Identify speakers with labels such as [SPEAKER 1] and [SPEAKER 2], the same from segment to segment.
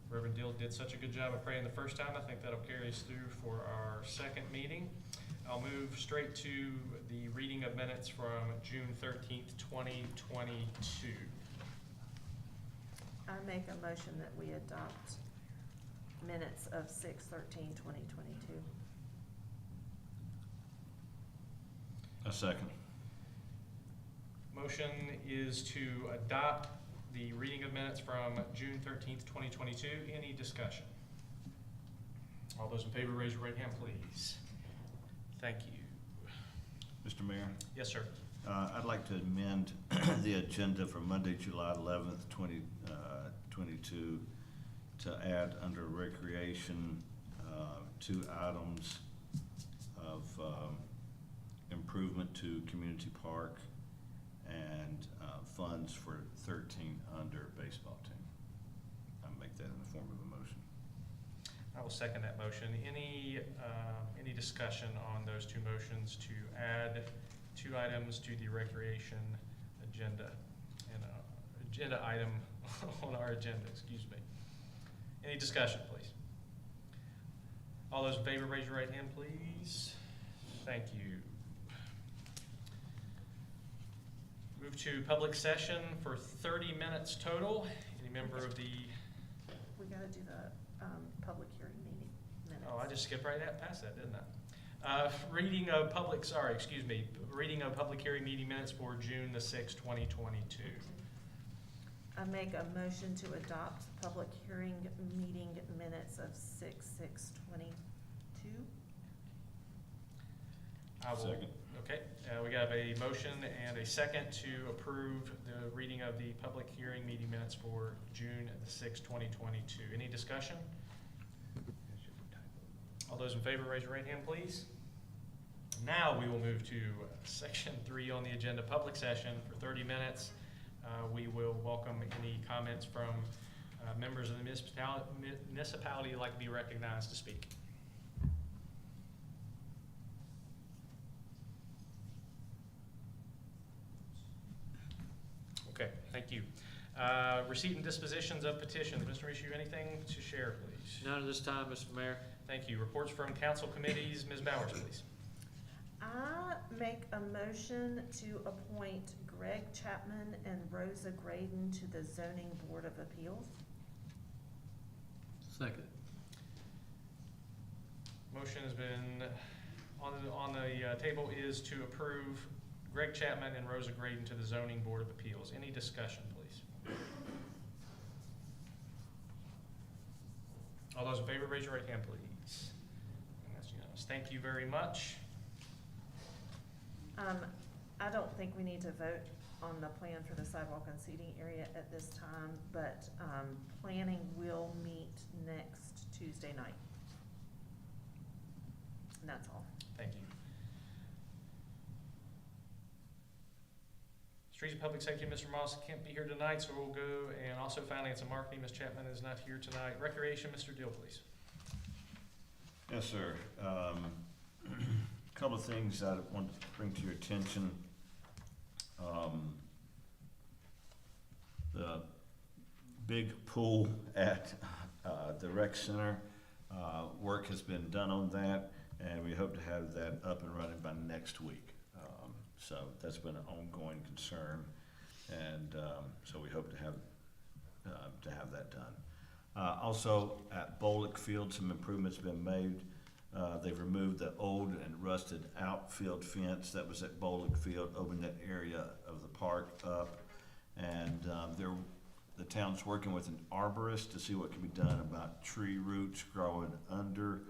[SPEAKER 1] Reverend Dill did such a good job of praying the first time. I think that'll carry us through for our second meeting. I'll move straight to the reading of minutes from June 13th, 2022.
[SPEAKER 2] I make a motion that we adopt minutes of 6/13/2022.
[SPEAKER 3] A second.
[SPEAKER 1] Motion is to adopt the reading of minutes from June 13th, 2022. Any discussion? All those in favor, raise your right hand, please. Thank you.
[SPEAKER 3] Mr. Mayor,
[SPEAKER 1] Yes, sir.
[SPEAKER 3] I'd like to amend the agenda for Monday, July 11th, 2022, to add under recreation 2 items of improvement to community park and funds for 13 under baseball team. I'll make that in the form of a motion.
[SPEAKER 1] I will second that motion. Any discussion on those two motions to add 2 items to the recreation agenda and agenda item on our agenda, excuse me. Any discussion, please? All those in favor, raise your right hand, please. Thank you. Move to public session for 30 minutes total. Any member of the,
[SPEAKER 2] We gotta do the public hearing meeting minutes.
[SPEAKER 1] oh, I just skipped right past that, didn't I? Reading of public hearing meeting minutes for June the 6th, 2022.
[SPEAKER 2] I make a motion to adopt public hearing meeting minutes of 6/6/22.
[SPEAKER 1] I will.
[SPEAKER 3] Second.
[SPEAKER 1] Okay, we got a motion and a second to approve the reading of the public hearing meeting minutes for June the 6th, 2022. Any discussion? All those in favor, raise your right hand, please. Now we will move to section 3 on the agenda, public session for 30 minutes. We will welcome any comments from members of the municipality who'd like to be recognized to speak. Okay, thank you. Receipt and dispositions of petitions. Mr. Rishu, anything to share, please?
[SPEAKER 4] None at this time, Mr. Mayor.
[SPEAKER 1] Thank you. Reports from council committees. Ms. Bowers, please.
[SPEAKER 2] I make a motion to appoint Greg Chapman and Rosa Graydon to the Zoning Board of Appeals.
[SPEAKER 4] Second.
[SPEAKER 1] Motion has been on the table is to approve Greg Chapman and Rosa Graydon to the Zoning Board of Appeals. Any discussion, please? All those in favor, raise your right hand, please. And that's unanimous. Thank you very much.
[SPEAKER 2] I don't think we need to vote on the plan for the sidewalk and seating area at this time, but planning will meet next Tuesday night. And that's all.
[SPEAKER 1] Thank you. Streets and Public Safety, Mr. Moss can't be here tonight, so we'll go, and also Finance and Marketing, Ms. Chapman is not here tonight. Recreation, Mr. Dill, please.
[SPEAKER 3] Yes, sir. Couple of things I want to bring to your attention. The big pool at the rec center, work has been done on that, and we hope to have that up and running by next week. So that's been an ongoing concern, and so we hope to have that done. Also at Bolick Field, some improvements have been made. They've removed the old and rusted outfield fence that was at Bolick Field, opened that area of the park up, and the town's working with an arborist to see what can be done about tree roots growing under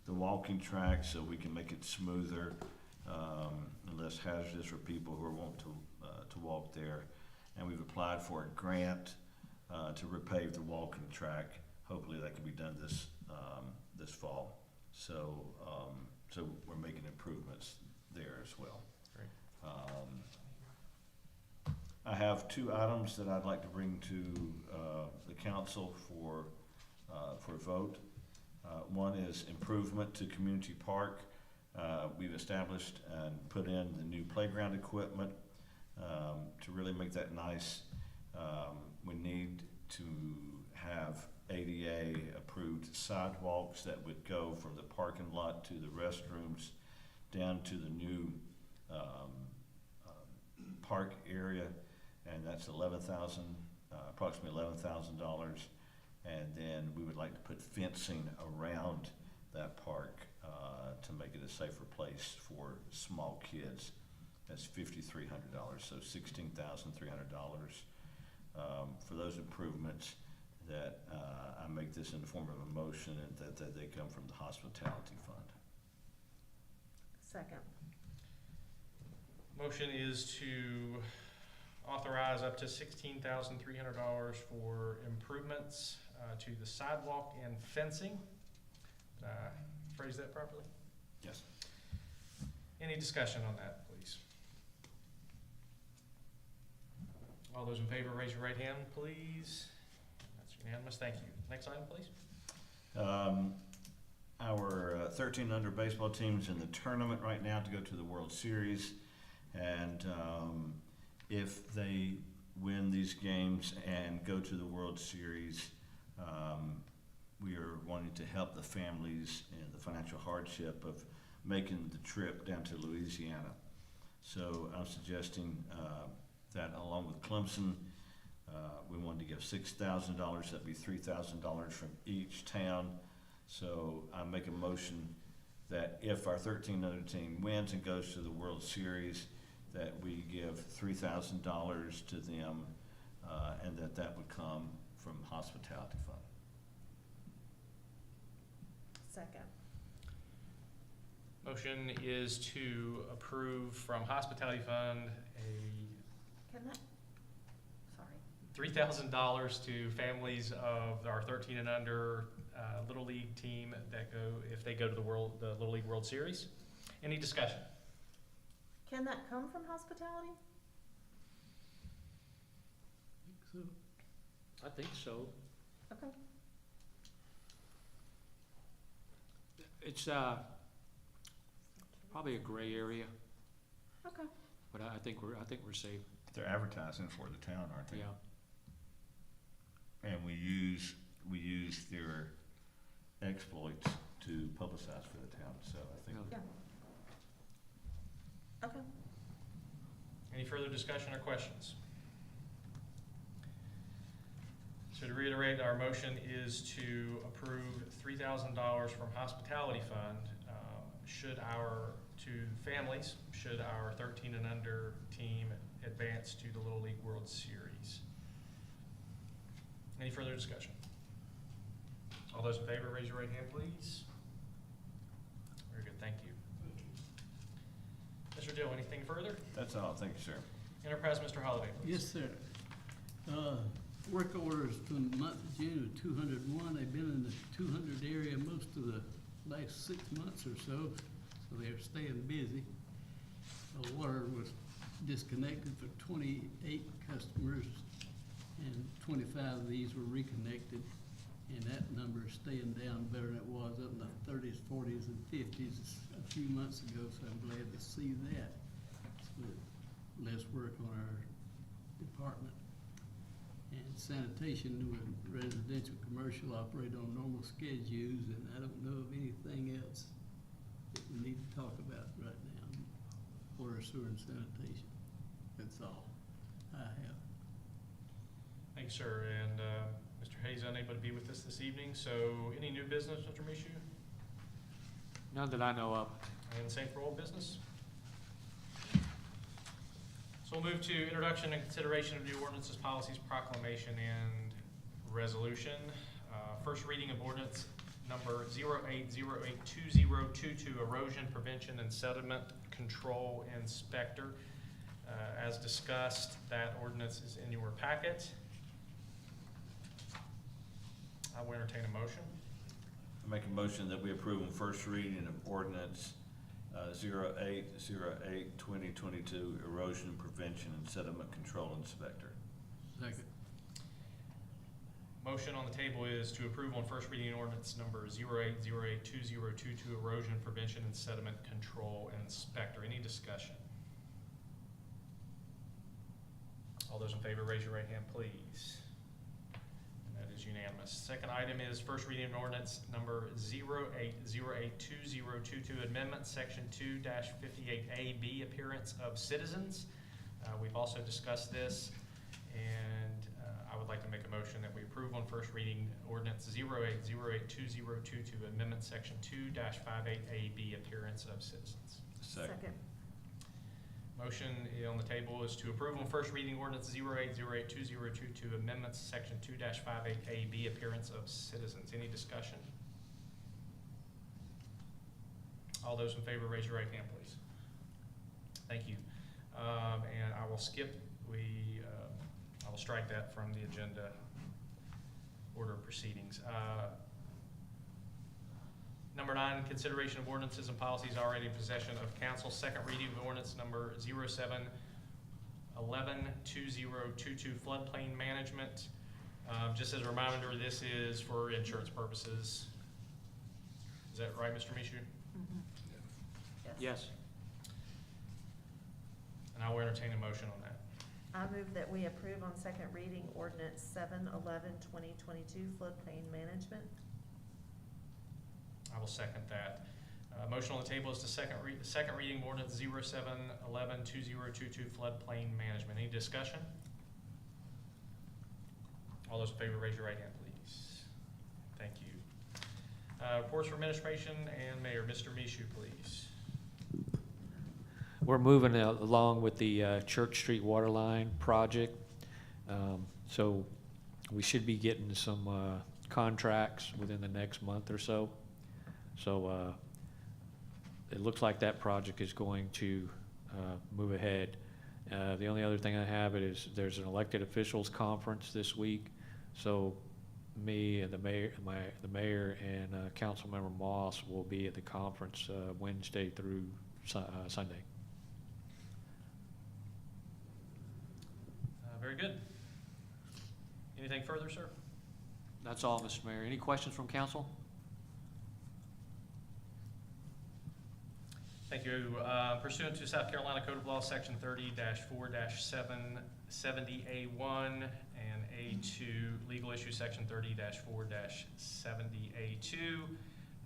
[SPEAKER 3] the walking track so we can make it smoother and less hazardous for people who are wanting to walk there. And we've applied for a grant to repave the walking track. Hopefully that can be done this fall. So we're making improvements there as well.
[SPEAKER 1] Great.
[SPEAKER 3] I have 2 items that I'd like to bring to the council for vote. One is improvement to community park. We've established and put in the new playground equipment to really make that nice. We need to have ADA sidewalks that would go from the parking lot to the restrooms down to the new park area, and that's approximately $11,000. And then we would like to put fencing around that park to make it a safer place for small kids. That's $5,300, so $16,300 for those improvements. That I make this in the form of a motion, and that they come from the hospitality fund.
[SPEAKER 2] Second.
[SPEAKER 1] Motion is to authorize up to $16,300 for improvements to the sidewalk and fencing. Did I phrase that properly?
[SPEAKER 3] Yes.
[SPEAKER 1] Any discussion on that, please? All those in favor, raise your right hand, please. That's unanimous. Thank you. Next item, please.
[SPEAKER 3] Our 13 under baseball team's in the tournament right now to go to the World Series, and if they win these games and go to the World Series, we are wanting to help the families in the financial hardship of making the trip down to Louisiana. So I'm suggesting that along with Clemson, we wanted to give $6,000. That'd be $3,000 from each town. So I make a motion that if our 13 under team wins and goes to the World Series, that we give $3,000 to them, and that would come from hospitality fund.
[SPEAKER 2] Second.
[SPEAKER 1] Motion is to approve from hospitality fund
[SPEAKER 2] Can that, sorry.
[SPEAKER 1] $3,000 to families of our 13 and under Little League team that if they go to the Little League World Series. Any discussion?
[SPEAKER 2] Can that come from hospitality?
[SPEAKER 4] I think so.
[SPEAKER 2] Okay.
[SPEAKER 4] It's probably a gray area,
[SPEAKER 2] Okay.
[SPEAKER 4] but I think we're safe.
[SPEAKER 3] They're advertising for the town, aren't they?
[SPEAKER 4] Yeah.
[SPEAKER 3] And we use their exploits to publicize for the town, so I think.
[SPEAKER 4] Yeah.
[SPEAKER 2] Yeah. Okay.
[SPEAKER 1] Any further discussion or questions? So to reiterate, our motion is to approve $3,000 from hospitality fund to families should our 13 and under team advance to the Little League World Series. Any further discussion? All those in favor, raise your right hand, please. Very good, thank you. Mr. Dill, anything further?
[SPEAKER 3] That's all. Thank you, sir.
[SPEAKER 1] Enterprise, Mr. Holliday, please.
[SPEAKER 5] Yes, sir. Work orders from the month of June of 201. They've been in the 200 area most of the last 6 months or so they're staying busy. The water was disconnected for 28 customers, and 25 of these were reconnected, and that number is staying down better than it was up in the 30s, 40s, and 50s a few months ago, so I'm glad to see that. So less work on our department. And sanitation, residential, commercial operate on normal schedules, and I don't know of anything else that we need to talk about right now. Water, sewer, and sanitation. That's all I have.
[SPEAKER 1] Thank you, sir. And Mr. Hayes unable to be with us this evening, so any new business, Mr. Mishu?
[SPEAKER 4] None that I know of.
[SPEAKER 1] And same for old business? So we'll move to introduction and consideration of new ordinances, policies, proclamation, and resolution. First reading of ordinance number 08082022, erosion prevention and sediment control inspector. As discussed, that ordinance is in your packet. I will entertain a motion.
[SPEAKER 3] I make a motion that we approve on first reading of ordinance 08082022, erosion prevention and sediment control inspector.
[SPEAKER 5] Second.
[SPEAKER 1] Motion on the table is to approve on first reading ordinance number 08082022, erosion prevention and sediment control inspector. Any discussion? All those in favor, raise your right hand, please. And that is unanimous. unanimous. Second item is first reading of ordinance number 08082022, amendment section 2-58A-B, appearance of citizens. We've also discussed this, and I would like to make a motion that we approve on first reading ordinance 08082022, amendment section 2-58A-B, appearance of citizens.
[SPEAKER 3] Second.
[SPEAKER 1] Motion on the table is to approve on first reading ordinance 08082022, amendments section 2-58A-B, appearance of citizens. Any discussion? All those in favor, raise your right hand, please. Thank you. And I will skip, I will strike that from the agenda order of proceedings. Number 9, consideration of ordinances and policies already in possession of council. Second reading of ordinance number 07112022, floodplain management. Just as a reminder, this is for insurance purposes. Is that right, Mr. Mishu?
[SPEAKER 4] Yes.
[SPEAKER 1] And I will entertain a motion on that.
[SPEAKER 2] I move that we approve on second reading ordinance 7/11/2022, floodplain management.
[SPEAKER 1] I will second that. Motion on the table is to second reading ordinance 07112022, floodplain management. Any discussion? All those in favor, raise your right hand, please. Thank you. Reports from administration and mayor. Mr. Mishu, please.
[SPEAKER 4] We're moving along with the Church Street water line project. So we should be getting some contracts within the next month or so. So it looks like that project is going to move ahead. The only other thing I have is there's an elected officials conference this week. So me and the mayor and Councilmember Moss will be at the conference Wednesday through Sunday.
[SPEAKER 1] Very good. Anything further, sir?
[SPEAKER 4] That's all, Mr. Mayor. Any questions from council?
[SPEAKER 1] Thank you. Pursuant to South Carolina Code of Law, Section 30-4-770A1 and A2, legal issue Section 30-4-70A2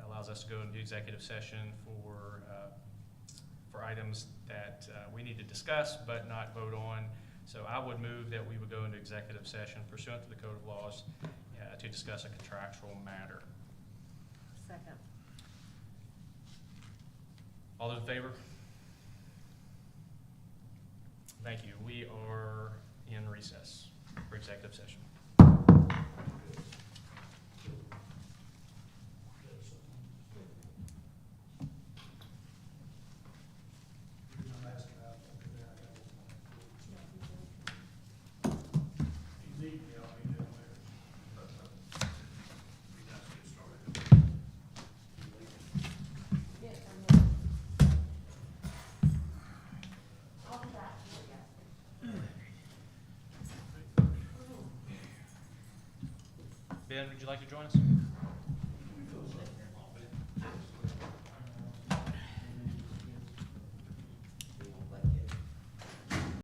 [SPEAKER 1] allows us to go into executive session for items that we need to discuss but not vote on. So I would move that we would go into executive session pursuant to the Code of Laws to discuss a contractual matter.
[SPEAKER 2] Second.
[SPEAKER 1] All those in favor? Thank you. We are in recess for executive session. Ben, would you like to join us?